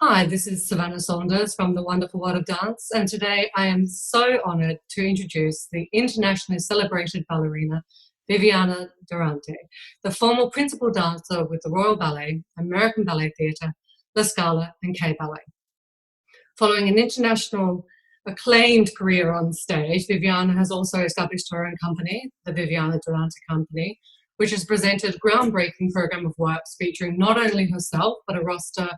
Hi, this is Savannah Saunders from the Wonderful World of Dance, and today I am so honoured to introduce the internationally celebrated ballerina, Viviana Durante, the former principal dancer with the Royal Ballet, American Ballet Theatre, La Scala and K Ballet. Following an international acclaimed career on stage, Viviana has also established her own company, the Viviana Durante Company, which has presented a groundbreaking program of works featuring not only herself, but a roster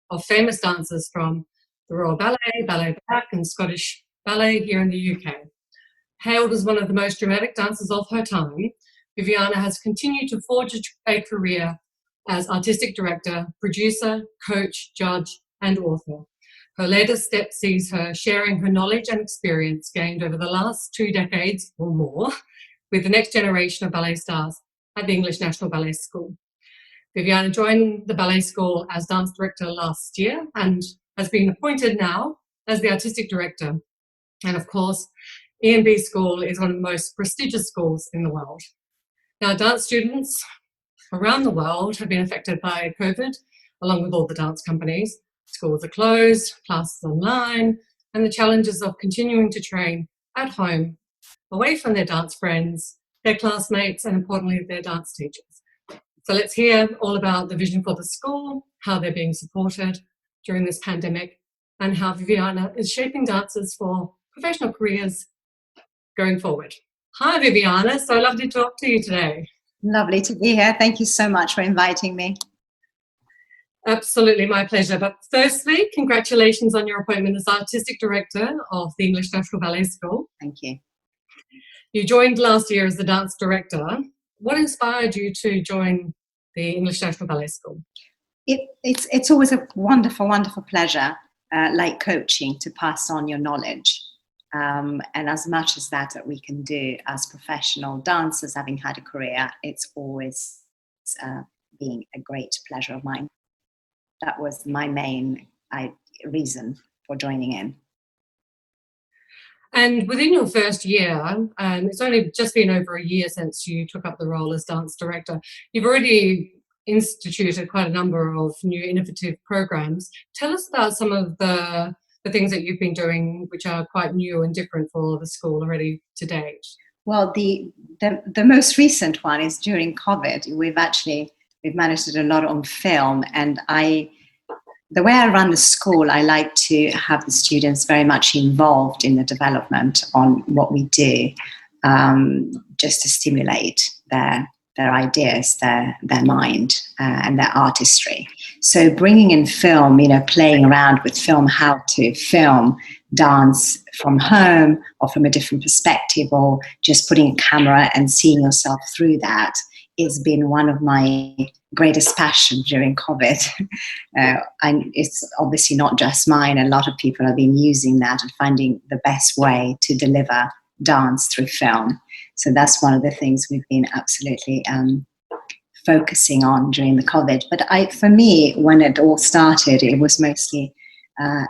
of famous dancers from the Royal Ballet, Ballet Back and Scottish Ballet here in the UK. Hailed as one of the most dramatic dancers of her time, Viviana has continued to forge a career as artistic director, producer, coach, judge, and author. Her latest step sees her sharing her knowledge and experience gained over the last 2 decades or more with the next generation of ballet stars at the English National Ballet School. Viviana joined the ballet school as dance director last year and has been appointed now as the artistic director. And of course, ENB School is one of the most prestigious schools in the world. Now, dance students around the world have been affected by COVID, along with all the dance companies. Schools are closed, classes online, and the challenges of continuing to train at home, away from their dance friends, their classmates, and importantly, their dance teachers. So let's hear all about the vision for the school, how they're being supported during this pandemic, and how Viviana is shaping dancers for professional careers going forward. Hi, Viviana. So lovely to talk to you today. Lovely to be here. Thank you so much for inviting me. Absolutely, my pleasure. But firstly, congratulations on your appointment as Artistic Director of the English National Ballet School. Thank you. You joined last year as the dance director. What inspired you to join the English National Ballet School? It's always a wonderful, wonderful pleasure, like coaching, to pass on your knowledge. And as much as that we can do as professional dancers, having had a career, it's always been a great pleasure of mine. That was my main reason for joining in. And within your first year, and it's only just been over a year since you took up the role as dance director, you've already instituted quite a number of new innovative programs. Tell us about some of the things that you've been doing, which are quite new and different for the school already to date. Well, the most recent one is during COVID. We've managed to do a lot on film, and the way I run the school, I like to have the students very much involved in the development on what we do, just to stimulate their ideas, their mind, and their artistry. So bringing in film, playing around with film, how to film dance from home or from a different perspective, or just putting a camera and seeing yourself through that, has been one of my greatest passion during COVID. And it's obviously not just mine. A lot of people have been using that and finding the best way to deliver dance through film. So that's one of the things we've been absolutely focusing on during the COVID. But for me, when it all started, it was mostly, I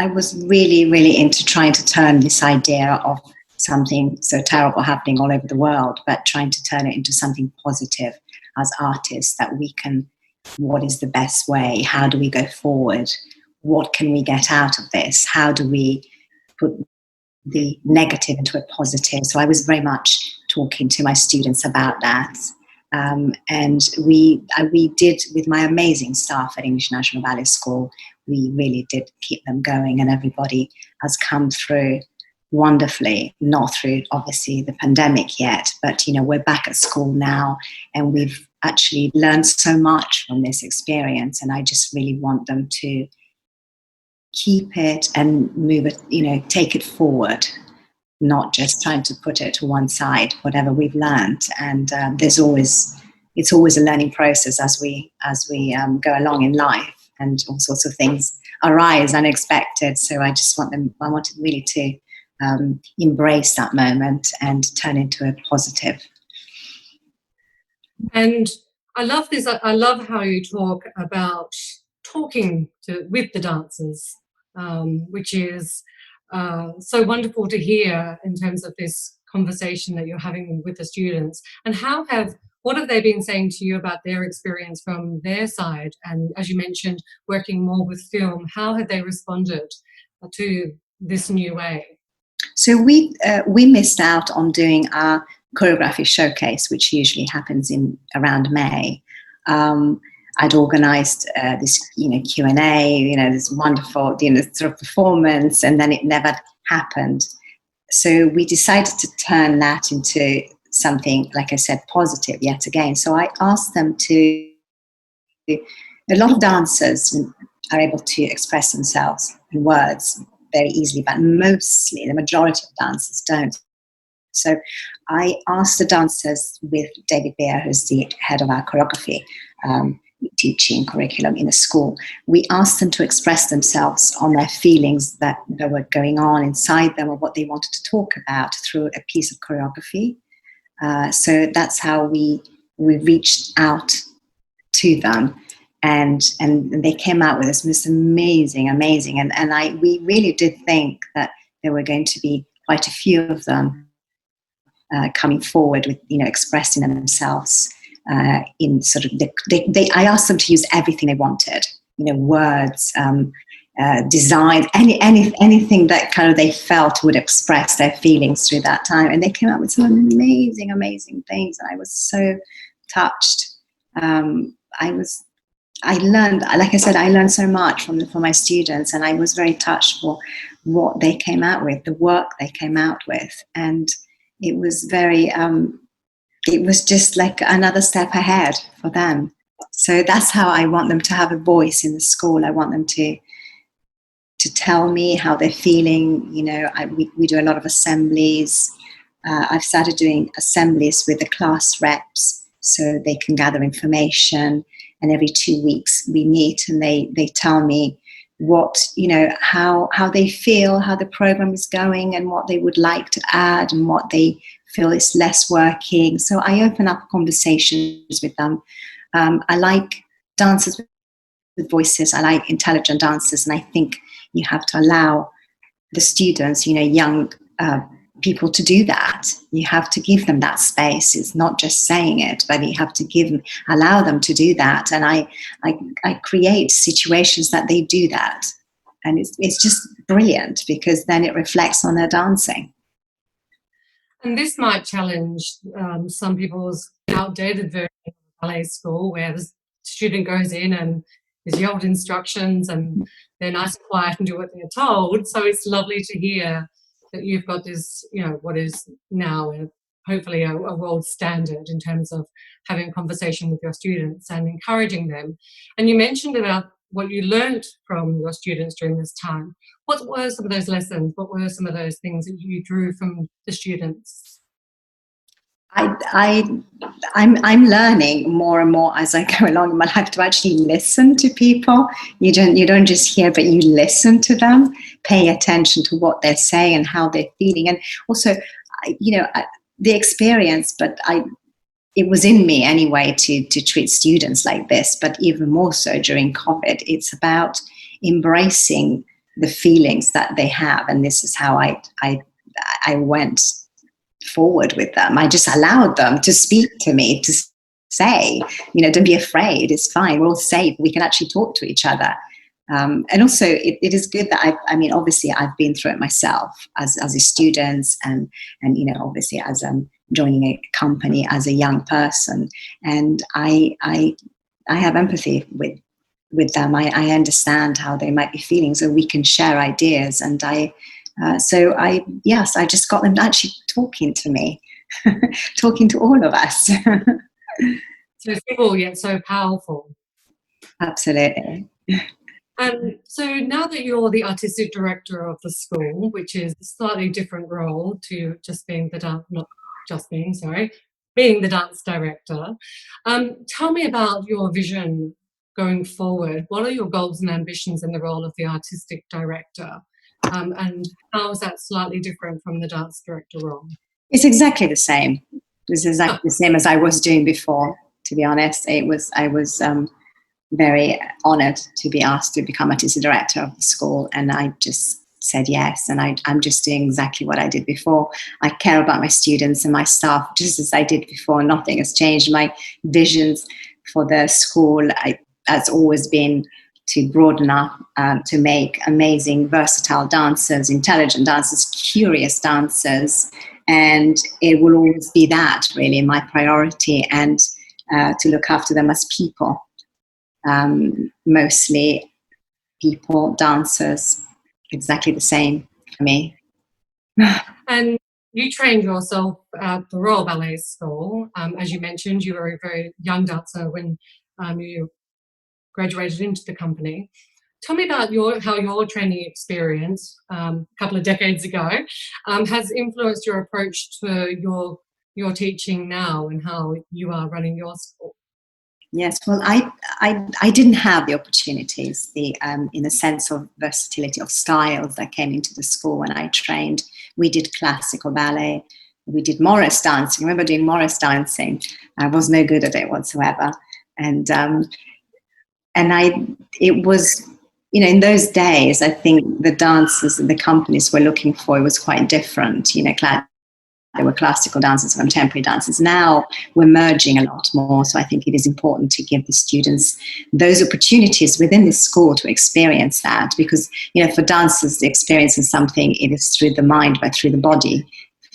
was really, really into trying to turn this idea of something so terrible happening all over the world, but trying to turn it into something positive as artists, that what is the best way? How do we go forward? What can we get out of this? How do we put the negative into a positive? So I was very much talking to my students about that. And we did, with my amazing staff at English National Ballet School, we really did keep them going, and everybody has come through wonderfully, not through obviously the pandemic yet, but we're back at school now, and we've actually learned so much from this experience, and I just really want them to keep it and move it, take it forward, not just trying to put it to one side, whatever we've learned. And it's always a learning process as we go along in life, and all sorts of things arise unexpected. So I wanted really to embrace that moment and turn into a positive. And I love this. I love how you talk about talking with the dancers, which is so wonderful to hear in terms of this conversation that you're having with the students. And how have What have they been saying to you about their experience from their side? And as you mentioned, working more with film, how have they responded to this new way? So we missed out on doing our choreography showcase, which usually happens in around May. I'd organised this, Q&A, this wonderful, sort of performance, and then it never happened. So we decided to turn that into something, like I said, positive yet again. So I asked them to. A lot of dancers are able to express themselves in words very easily, but mostly the majority of dancers don't. So I asked the dancers with David Beer, who's the head of our choreography teaching curriculum in the school, we asked them to express themselves on their feelings that were going on inside them or what they wanted to talk about through a piece of choreography. So that's how we reached out to them. And they came out with this amazing, and we really did think that there were going to be quite a few of them coming forward with, expressing themselves in sort of, I asked them to use everything they wanted, words, design, anything that kind of they felt would express their feelings through that time. And they came out with some amazing things. And I was so touched. I learned, like I said, I learned so much from my students, and I was very touched for what they came out with, the work they came out with. And it was very, it was just like another step ahead for them. So that's how I want them to have a voice in the school. I want them to tell me how they're feeling. We do a lot of assemblies. I've started doing assemblies with the class reps so they can gather information. And every 2 weeks we meet and they tell me what, how they feel, how the program is going, and what they would like to add and what they feel is less working. So I open up conversations with them. I like dancers with voices. I like intelligent dancers. And I think you have to allow the students, young people to do that. You have to give them that space. It's not just saying it, but you have to allow them to do that. And I create situations that they do that. And it's just brilliant because then it reflects on their dancing. And this might challenge some people's outdated version of ballet school, where the student goes in and is yelled instructions and they're nice and quiet and do what they're told. So it's lovely to hear that you've got this, what is now hopefully a world standard in terms of having a conversation with your students and encouraging them. And you mentioned about what you learned from your students during this time. What were some of those lessons? What were some of those things that you drew from the students? I'm learning more and more as I go along in my life to actually listen to people. You don't just hear, but you listen to them, pay attention to what they're saying and how they're feeling, and also, the experience. But it was in me anyway to treat students like this. But even more so during COVID, it's about embracing the feelings that they have, and this is how I went forward with them. I just allowed them to speak to me, to say, don't be afraid, it's fine, we're all safe, we can actually talk to each other. And also it is good that obviously I've been through it myself as a student, and obviously as joining a company as a young person, and I have empathy with them. I understand how they might be feeling, so we can share ideas. And I just got them actually talking to me, talking to all of us. So simple yet so powerful. Absolutely. And so now that you're the artistic director of the school, which is a slightly different role to just being being the dance director, tell me about your vision going forward. What are your goals and ambitions in the role of the artistic director? And how is that slightly different from the dance director role? It's exactly the same. It's exactly the same as I was doing before, to be honest. I was very honoured to be asked to become artistic director of the school, and I just said yes, and I'm just doing exactly what I did before. I care about my students and my staff just as I did before. Nothing has changed. My visions for the school has always been to broaden up, to make amazing, versatile dancers, intelligent dancers, curious dancers, and it will always be that, really, my priority, and to look after them as people, mostly people, dancers, exactly the same for me. And you trained yourself at the Royal Ballet School. As you mentioned, you were a very young dancer when you graduated into the company. Tell me about how your training experience a couple of decades ago has influenced your approach to your teaching now and how you are running your school. Yes, well, I didn't have the opportunities, in the sense of versatility of styles that came into the school when I trained. We did classical ballet, we did Morris dancing. I remember doing Morris dancing. I was no good at it whatsoever, and it was, in those days, I think the dancers and the companies were looking for, it was quite different. There were classical dancers, contemporary dancers. Now we're merging a lot more. So I think it is important to give the students those opportunities within the school to experience that. Because, for dancers, the experience is something, it is through the mind, but through the body,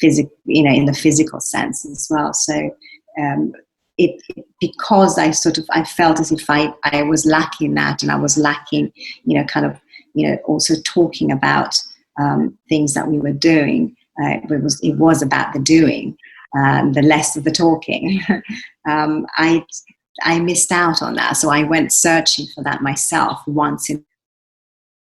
in the physical sense as well. So because I felt as if I was lacking that, and I was lacking, also talking about things that we were doing. It was about the doing, the less of the talking. I missed out on that, so I went searching for that myself once in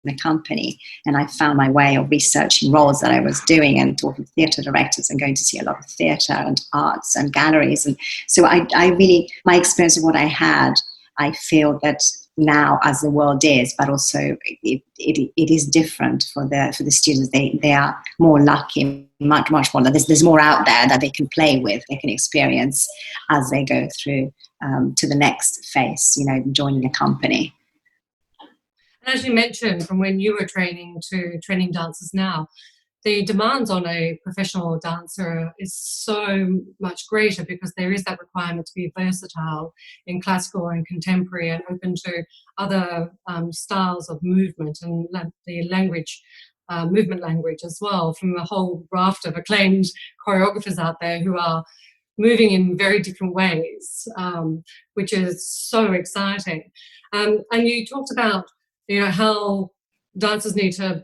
the company, and I found my way of researching roles that I was doing and talking to theatre directors and going to see a lot of theatre and arts and galleries. And so I really, my experience of what I had, I feel that now, as the world is, but also it is different for the students. They are more lucky, much more. There's more out there that they can play with, they can experience as they go through to the next phase, joining a company. And as you mentioned, from when you were training to training dancers now, the demands on a professional dancer is so much greater because there is that requirement to be versatile in classical and contemporary and open to other styles of movement and the language, movement language as well, from a whole raft of acclaimed choreographers out there who are moving in very different ways, which is so exciting. And you talked about how dancers need to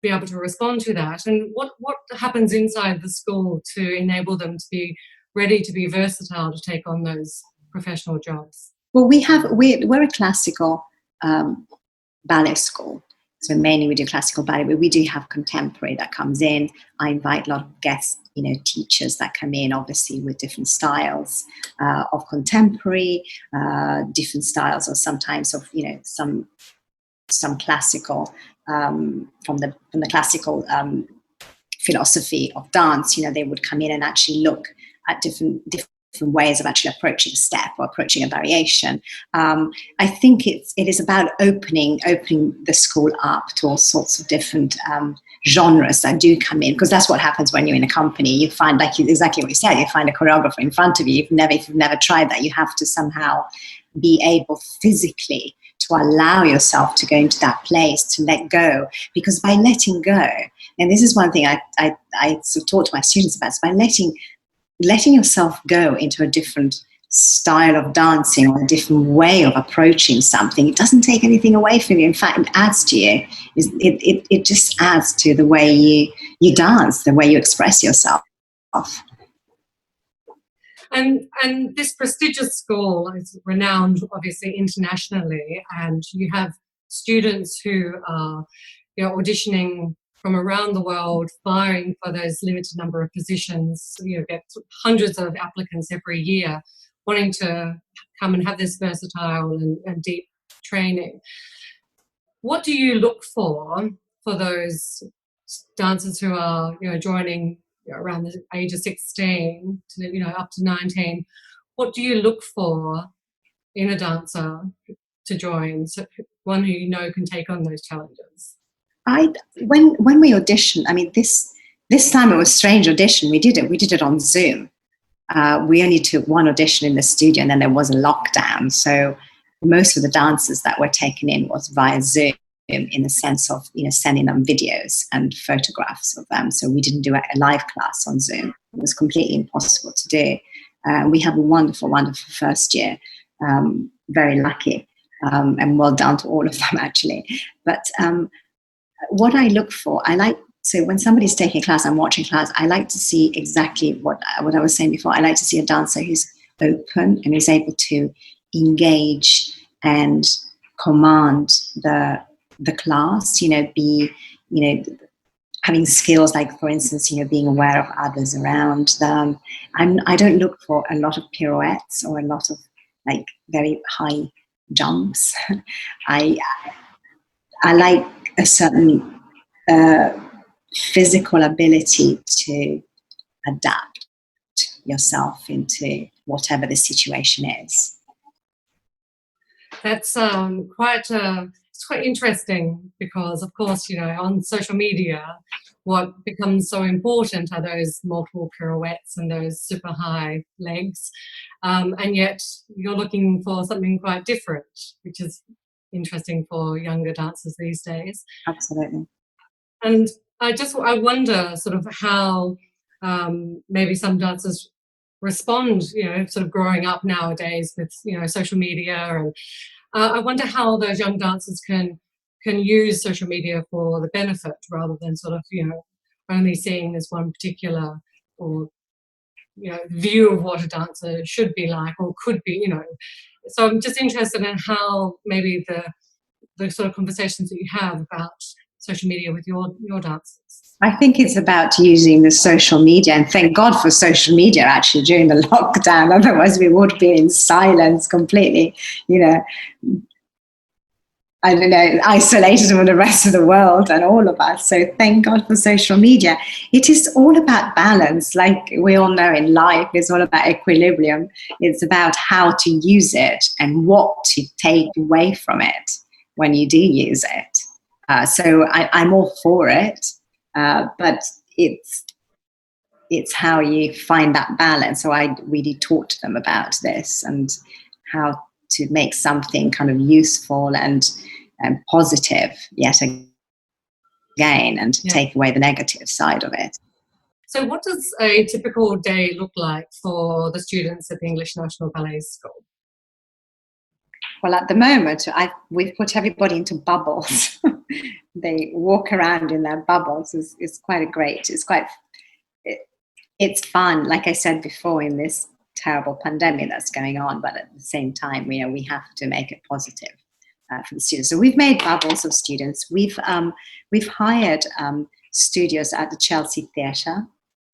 be able to respond to that, and what happens inside the school to enable them to be ready to be versatile to take on those professional jobs. Well, we're a classical ballet school, so mainly we do classical ballet, but we do have contemporary that comes in. I invite a lot of guest teachers that come in, obviously with different styles of contemporary, different styles, or sometimes of some classical, from the classical philosophy of dance. They would come in and actually look at different ways of actually approaching a step or approaching a variation. I think it is about opening the school up to all sorts of different genres that do come in, because that's what happens when you're in a company. You find, exactly what you said, you find a choreographer in front of you. If you've never tried that, you have to somehow be able physically to allow yourself to go into that place, to let go. Because by letting go, and this is one thing I sort of talk to my students about, is by letting yourself go into a different style of dancing or a different way of approaching something, it doesn't take anything away from you. In fact, it adds to you. It just adds to the way you dance, the way you express yourself. And this prestigious school is renowned, obviously, internationally, and you have students who are auditioning from around the world, vying for those limited number of positions. Get hundreds of applicants every year wanting to come and have this versatile and deep training. What do you look for those dancers who are joining around the age of 16 to up to 19? What do you look for in a dancer to join, so one who can take on those challenges? When we auditioned, I mean, this time it was a strange audition. We did it on Zoom. We only took one audition in the studio, and then there was a lockdown. So most of the dancers that were taken in was via Zoom, in the sense of, sending them videos and photographs of them. So we didn't do a live class on Zoom. It was completely impossible to do. We have a wonderful, wonderful first year. Very lucky, and well done to all of them, actually. But what I look for, so when somebody's taking a class, I'm watching class, I like to see exactly what I was saying before. I like to see a dancer who's open and is able to engage and command the class, having skills like, for instance, being aware of others around them. I don't look for a lot of pirouettes or a lot of like very high jumps. I like a certain physical ability to adapt yourself into whatever the situation is. That's it's quite interesting, because of course, on social media, what becomes so important are those multiple pirouettes and those super high legs, and yet you're looking for something quite different, which is interesting for younger dancers these days. Absolutely. And I wonder sort of how maybe some dancers respond, sort of growing up nowadays with, social media. And I wonder how those young dancers can use social media for the benefit, rather than sort of, only seeing as one particular, or, view of what a dancer should be like or could be, So I'm just interested in how maybe the sort of conversations that you have about social media with your dancers. I think it's about using the social media, and thank God for social media actually during the lockdown. Otherwise, we would be in silence completely, I don't know, isolated from the rest of the world and all of us. So thank God for social media. It is all about balance. Like we all know in life, it's all about equilibrium. It's about how to use it and what to take away from it when you do use it. So I'm all for it. But it's how you find that balance. So I really talk to them about this and how to make something kind of useful and positive yet again, and to take away the negative side of it. So what does a typical day look like for the students at the English National Ballet School? Well, at the moment, we've put everybody into bubbles. They walk around in their bubbles. It's quite it's fun. Like I said before, in this terrible pandemic that's going on, but at the same time, we have to make it positive for the students. So we've made bubbles of students. We've hired studios at the Chelsea Theatre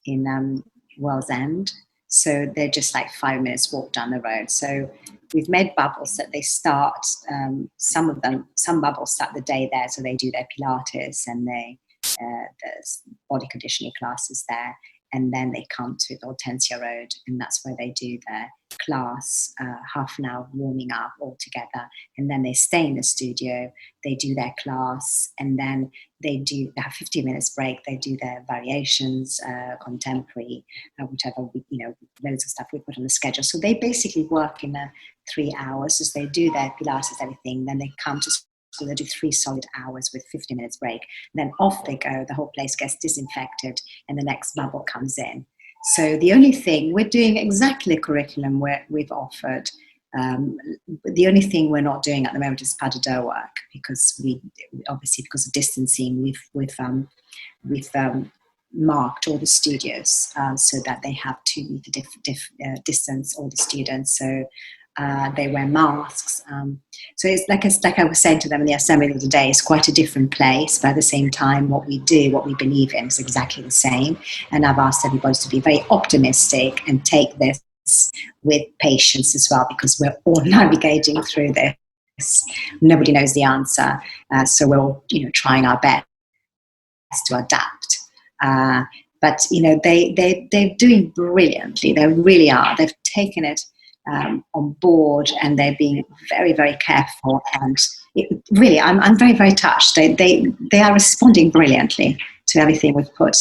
in Wall's End. So they're just like 5 minutes walk down the road. So we've made bubbles that they start. Some bubbles start the day there, so they do their Pilates and there's body conditioning classes there, and then they come to the Hortensia Road, and that's where they do their class, half an hour warming up all together, and then they stay in the studio, they do their class, and then they have 15 minutes break, they do their variations, contemporary, whichever, loads of stuff we put on the schedule. So they basically work in 3 hours as they do their Pilates, everything, then they come to school, they do 3 solid hours with 15 minutes break, then off they go, the whole place gets disinfected, and the next bubble comes in. So the only thing, we're doing exactly the curriculum we've offered. The only thing we're not doing at the moment is pas de deux work, because because of distancing, we've marked all the studios so that they have 2 meter distance, all the students. So they wear masks. So it's like I was saying to them in the assembly the other day, it's quite a different place, but at the same time, what we believe in is exactly the same. And I've asked everybody to be very optimistic and take this with patience as well, because we're all navigating through this. Nobody knows the answer, so we're all trying our best to adapt. But they're doing brilliantly. They really are. They've taken it on board, and they're being very, very careful, and really, I'm very, very touched. They are responding brilliantly to everything we've put,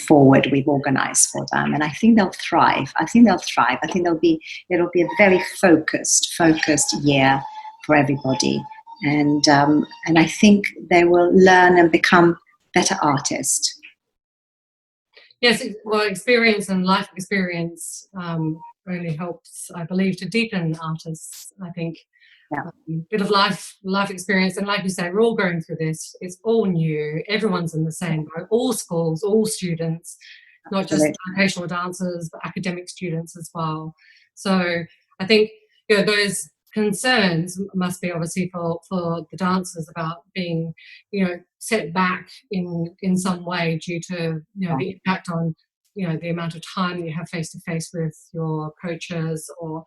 forward. We've organised for them, and I think they'll thrive. I think it'll be a very focused year for everybody, and I think they will learn and become better artists. Yes, well, experience and life experience really helps, I believe, to deepen artists. I think bit of life experience, and like you say, we're all going through this. It's all new. Everyone's in the same boat. All schools, all students, not just vocational dancers, but academic students as well. So I think those concerns must be obviously for the dancers about being set back in some way due to the impact on the amount of time that you have face to face with your coaches, or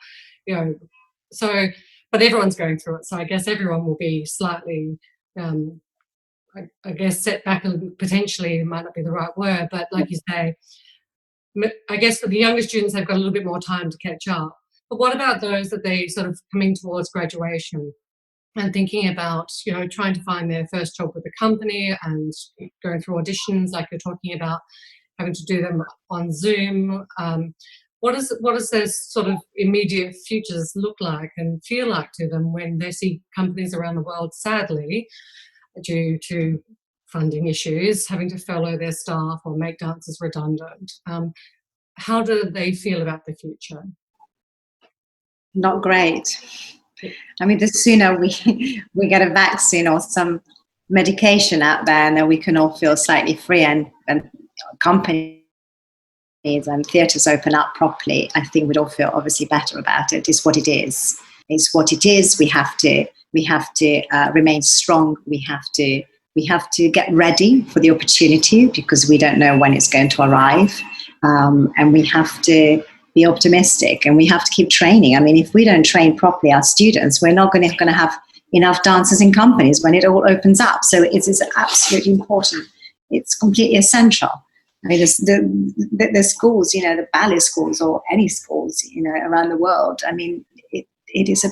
so. But everyone's going through it, so I guess everyone will be slightly, I guess, set back, and potentially might not be the right word, but like you say, I guess for the younger students, they've got a little bit more time to catch up. But what about those that they sort of coming towards graduation and thinking about, trying to find their first job with a company and going through auditions, like you're talking about, having to do them on Zoom? What does those sort of immediate futures look like and feel like to them when they see companies around the world, sadly, due to funding issues, having to furlough their staff or make dancers redundant? How do they feel about the future? Not great. I mean, the sooner we get a vaccine or some medication out there, and then we can all feel slightly free, and companies and theatres open up properly, I think we'd all feel obviously better about it. It's what it is. It's what it is. We have to remain strong. We have to get ready for the opportunity, because we don't know when it's going to arrive, and we have to be optimistic, and we have to keep training. I mean, if we don't train properly our students, we're not going to have enough dancers in companies when it all opens up. So it is absolutely important. It's completely essential. I mean, the schools, the ballet schools, or any schools, around the world. I mean, it is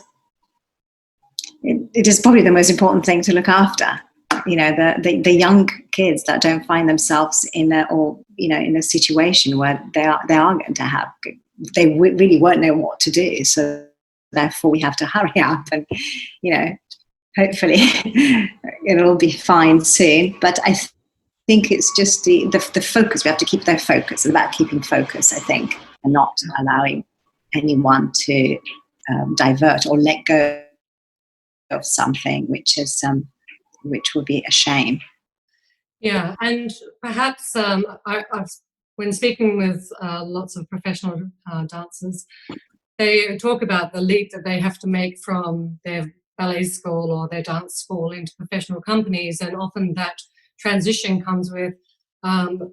probably the most important thing to look after. The young kids that don't find themselves in a situation where they are going to have, they really won't know what to do. So therefore, we have to hurry up, and hopefully it'll all be fine soon. But I think it's just the focus. We have to keep their focus. It's about keeping focus, I think, and not allowing anyone to divert or let go of something which would be a shame. Yeah, and perhaps I've when speaking with lots of professional dancers, they talk about the leap that they have to make from their ballet school or their dance school into professional companies, and often that transition comes with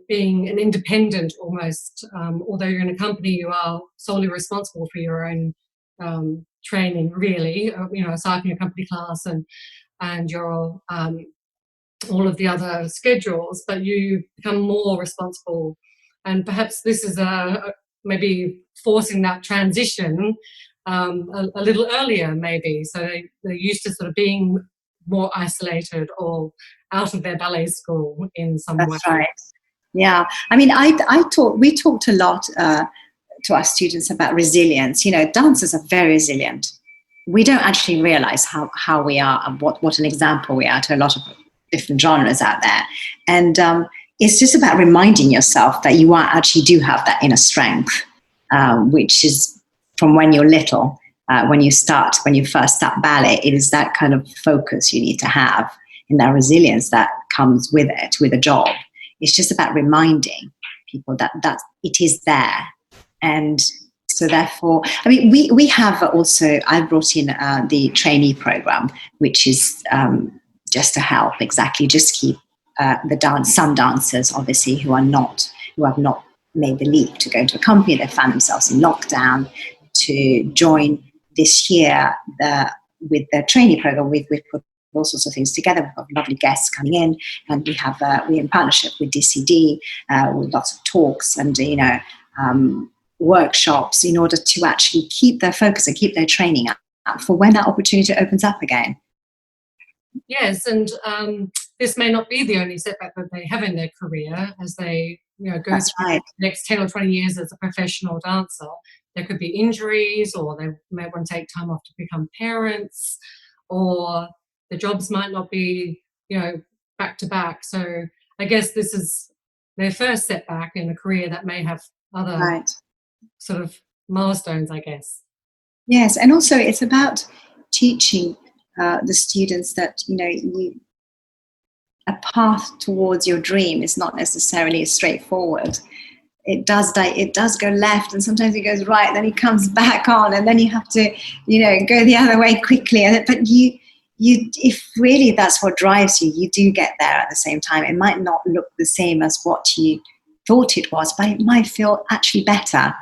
being an independent almost. Although you're in a company, you are solely responsible for your own training, really. Aside from your company class and your all of the other schedules, but you become more responsible. And perhaps this is maybe forcing that transition a little earlier, maybe. So they're used to sort of being more isolated or out of their ballet school in some way. That's right. Yeah. I mean, we talked a lot to our students about resilience. Dancers are very resilient. We don't actually realize how we are, and what an example we are to a lot of different genres out there. And it's just about reminding yourself that you do have that inner strength, which is from when you're little. When you first start ballet, it is that kind of focus you need to have, and that resilience that comes with it, with a job. It's just about reminding people that it is there. And so therefore, I mean, we have also, I brought in the trainee program, which is just to help just keep some dancers, obviously, who have not made the leap to go into a company. They found themselves in lockdown, to join this year with the trainee program. We've put all sorts of things together. We've got lovely guests coming in, and we're in partnership with DCD with lots of talks and workshops in order to actually keep their focus and keep their training up for when that opportunity opens up again. Yes, and this may not be the only setback that they have in their career as they, go That's through right. the next 10 or 20 years as a professional dancer. There could be injuries, or they may want to take time off to become parents, or the jobs might not be, back to back. So I guess this is their first setback in a career that may have other Right. sort of milestones, I guess. Yes, and also it's about teaching the students that a path towards your dream is not necessarily straightforward. It does go left, and sometimes it goes right, then it comes back on, and then you have to go the other way quickly. But if really that's what drives you, you do get there at the same time. It might not look the same as what you thought it was, but it might feel actually better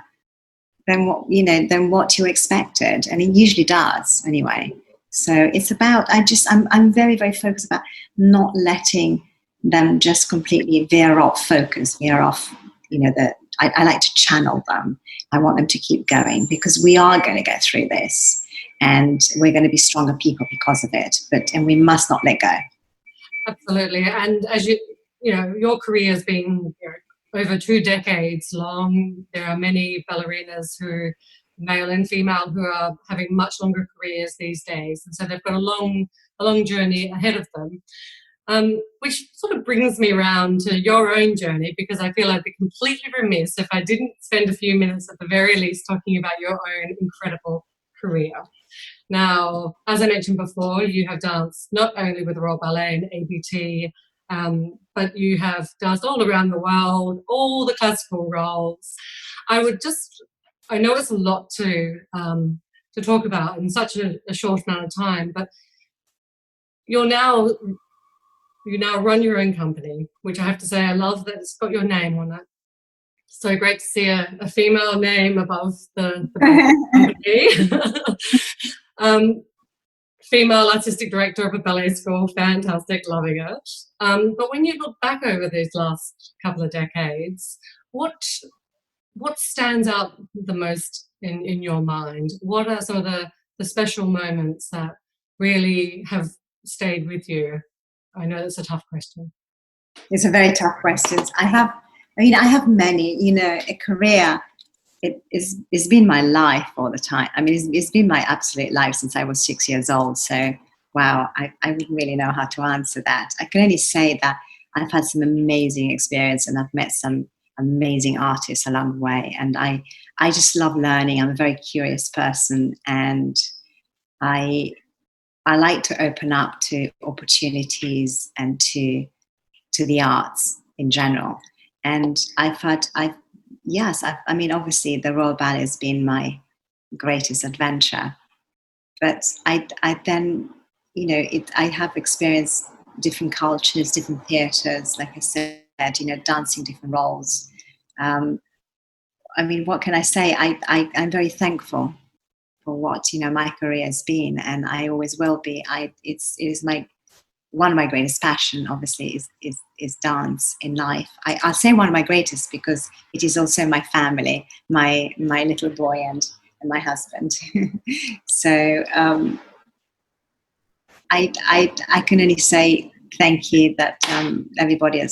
than what you expected, and it usually does anyway. So it's about I'm very, very focused about not letting them just completely veer off focus, veer off. I like to channel them. I want them to keep going, because we are going to go through this, and we're going to be stronger people because of it. And we must not let go. Absolutely. And as your career has been over 2 decades long. There are many ballerinas male and female, who are having much longer careers these days. And so they've got a long journey ahead of them. Which sort of brings me around to your own journey, because I feel I'd be completely remiss if I didn't spend a few minutes at the very least talking about your own incredible career. Now, as I mentioned before, you have danced not only with the Royal Ballet and ABT, but you have danced all around the world, all the classical roles. I know it's a lot to talk about in such a short amount of time, but you now run your own company, which I have to say I love that it's got your name on it. So great to see a female name above the company. Female artistic director of a ballet school, fantastic, loving it. But when you look back over these last couple of decades, what stands out the most in your mind? What are some of the special moments that really have stayed with you? I know that's a tough question. It's a very tough question. I have many. A career. It's been my life all the time. I mean, it's been my absolute life since I was 6 years old. So, wow, I wouldn't really know how to answer that. I can only say that I've had some amazing experience, and I've met some amazing artists along the way. And I just love learning. I'm a very curious person, and I like to open up to opportunities and to the arts in general. And I mean, obviously the Royal Ballet has been my greatest adventure, but I then, I have experienced different cultures, different theatres, like I said, dancing different roles. I mean, what can I say? I'm very thankful for what, my career has been, and I always will be. It is one of my greatest passion, obviously, is dance in life. I'll say one of my greatest because it is also my family, my little boy and my husband. So I can only say thank you that everybody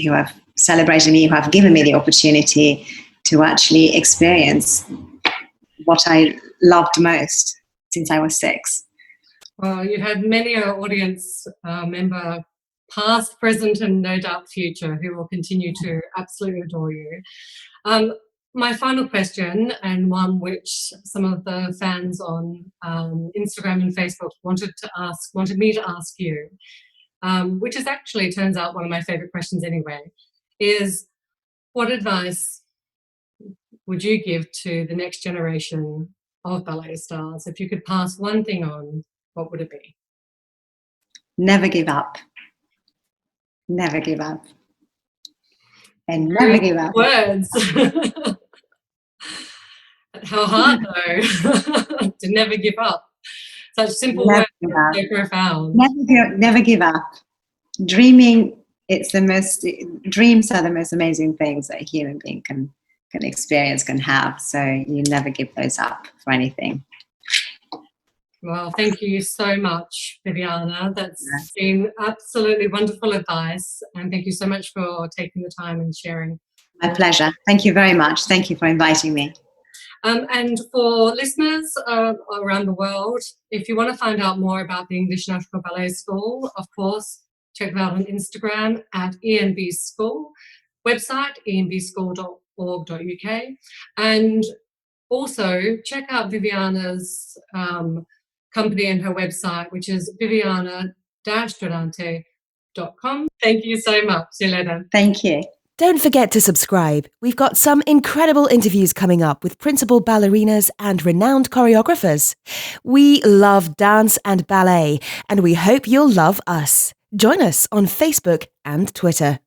who have celebrated me, who have given me the opportunity to actually experience what I loved most since I was 6. Well, you've had many an audience member, past, present, and no doubt future, who will continue to absolutely adore you. My final question, and one which some of the fans on Instagram and Facebook wanted me to ask you, which is actually, turns out, one of my favourite questions anyway, is what advice would you give to the next generation of ballet stars? If you could pass one thing on, what would it be? Never give up. Never give up. And never give up. Words. How hard though to never give up. Such simple Never words, give but up. so profound. Never give up. Dreaming, dreams are the most amazing things that a human being can experience, can have. So you never give those up for anything. Well, thank you so much, Viviana. That's been absolutely wonderful advice. And thank you so much for taking the time and sharing. My pleasure. Thank you very much. Thank you for inviting me. And for listeners around the world, if you want to find out more about the English National Ballet School, of course, check it out on Instagram at ENB School, website enbschool.org.uk, and also check out Viviana's company and her website, which is viviana-durante.com. Thank you so much. See you later. Thank you. Don't forget to subscribe. We've got some incredible interviews coming up with principal ballerinas and renowned choreographers. We love dance and ballet, and we hope you'll love us. Join us on Facebook and Twitter.